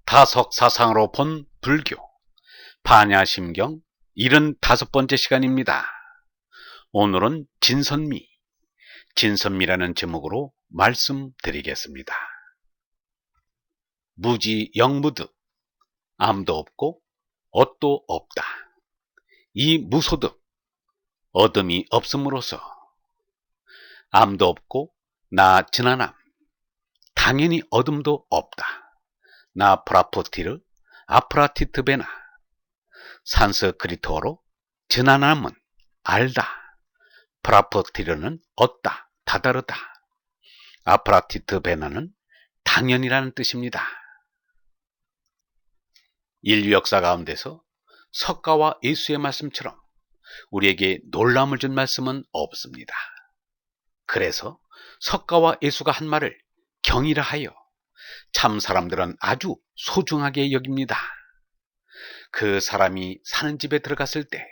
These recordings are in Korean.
다석사상으로 본 불교 반야심경 75번째 시간입니다. 오늘은 진선미라는 제목으로 말씀드리겠습니다. 무지영무득, 암도 없고 얻도 없다. 이 무소득, 얻음이 없음으로써 암도 없고 나 진한암, 당연히 얻음도 없다. 나 프라포티르 아프라티트베나, 산스크리트어로 진한암은 알다, 프라포티르는 얻다, 다다르다, 아프라티트베나는 당연이라는 뜻입니다. 인류 역사 가운데서 석가와 예수의 말씀처럼 우리에게 놀라움을 준 말씀은 없습니다. 그래서 석가와 예수가 한 말을 경이라하여 참 사람들은 아주 소중하게 여깁니다. 그 사람이 사는 집에 들어갔을 때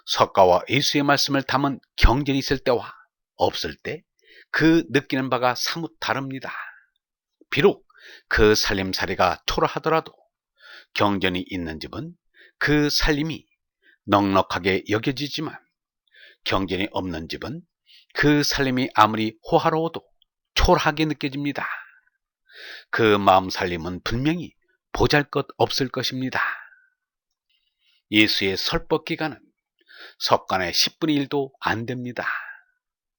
석가와 예수의 말씀을 담은 경전이 있을 때와 없을 때 그 느끼는 바가 사뭇 다릅니다. 비록 그 살림살이가 초라하더라도 경전이 있는 집은 그 살림이 넉넉하게 여겨지지만 경전이 없는 집은 그 살림이 아무리 호화로워도 초라하게 느껴집니다. 그 마음 살림은 분명히 보잘것없을 것입니다. 예수의 설법기간은 석간의 10분의 1도 안 됩니다.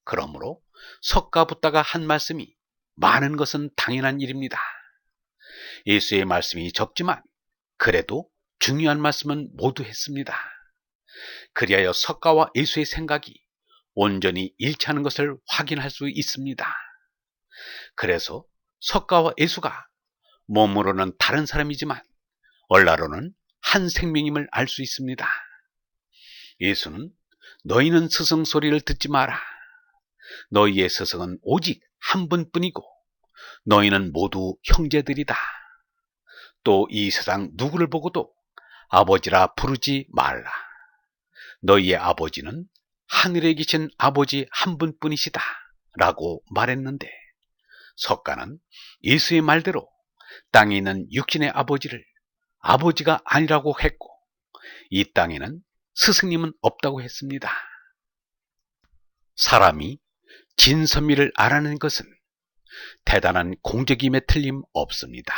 그러므로 석가 붓다가 한 말씀이 많은 것은 당연한 일입니다. 예수의 말씀이 적지만 그래도 중요한 말씀은 모두 했습니다. 그리하여 석가와 예수의 생각이 온전히 일치하는 것을 확인할 수 있습니다. 그래서 석가와 예수가 몸으로는 다른 사람이지만 언라로는 한 생명임을 알 수 있습니다. 예수는 너희는 스승 소리를 듣지 마라. 너희의 스승은 오직 한 분뿐이고 너희는 모두 형제들이다. 또 이 세상 누구를 보고도 아버지라 부르지 말라. 너희의 아버지는 하늘에 계신 아버지 한 분뿐이시다 라고 말했는데, 석가는 예수의 말대로 땅에 있는 육신의 아버지를 아버지가 아니라고 했고 이 땅에는 스승님은 없다고 했습니다. 사람이 진선미를 알아내는 것은 대단한 공적임에 틀림없습니다.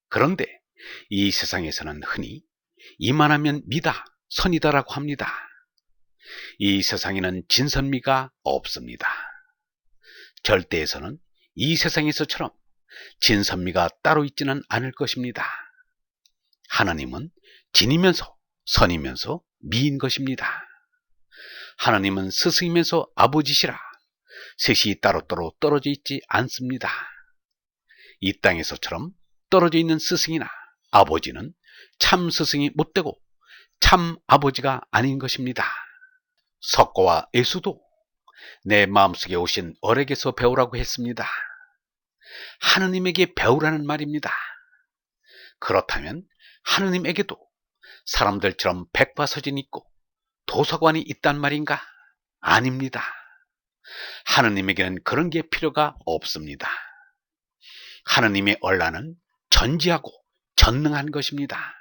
그런데 이 세상에서는 흔히 이만하면 미다, 선이다라고 합니다. 이 세상에는 진선미가 없습니다. 절대에서는 이 세상에서처럼 진선미가 따로 있지는 않을 것입니다. 하나님은 진이면서 선이면서 미인 것입니다. 하나님은 스승이면서 아버지시라 셋이 따로따로 떨어져 있지 않습니다. 이 땅에서처럼 떨어져 있는 스승이나 아버지는 참 스승이 못되고 참 아버지가 아닌 것입니다. 석가와 예수도 내 마음속에 오신 어에게서 배우라고 했습니다. 하느님에게 배우라는 말입니다. 그렇다면 하느님에게도 사람들처럼 백과사전이 있고 도서관이 있단 말인가? 아닙니다. 하느님에게는 그런 게 필요가 없습니다. 하느님의 언라는 전지하고 전능한 것입니다.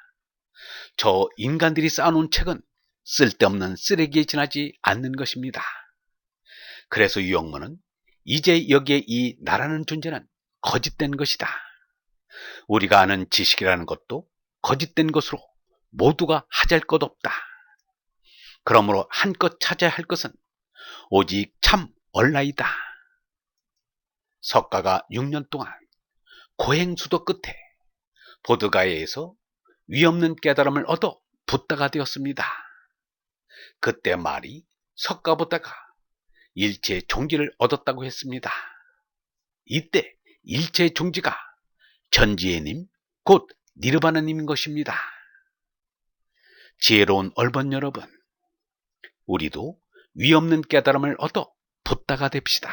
저 인간들이 쌓아놓은 책은 쓸데없는 쓰레기에 지나지 않는 것입니다. 그래서 유영문은 이제 여기에 이 나라는 존재는 거짓된 것이다. 우리가 아는 지식이라는 것도 거짓된 것으로 모두가 하잘 것 없다. 그러므로 한껏 찾아야 할 것은 오직 참 언라이다. 석가가 6년 동안 고행수도 끝에 보드가야에서 위없는 깨달음을 얻어 붓다가 되었습니다. 그때 말이 석가 붓다가 일체 종지를 얻었다고 했습니다. 이때 일체 종지가 전지혜님, 곧 니르바나님인 것입니다. 지혜로운 얼번 여러분, 우리도 위없는 깨달음을 얻어 붓다가 됩시다.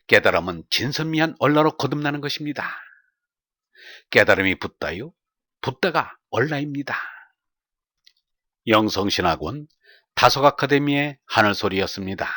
깨달음은 진선미한 언라로 거듭나는 것입니다. 깨달음이 붓다요, 붓다가 언라입니다. 영성신학원 다속아카데미의 하늘소리였습니다.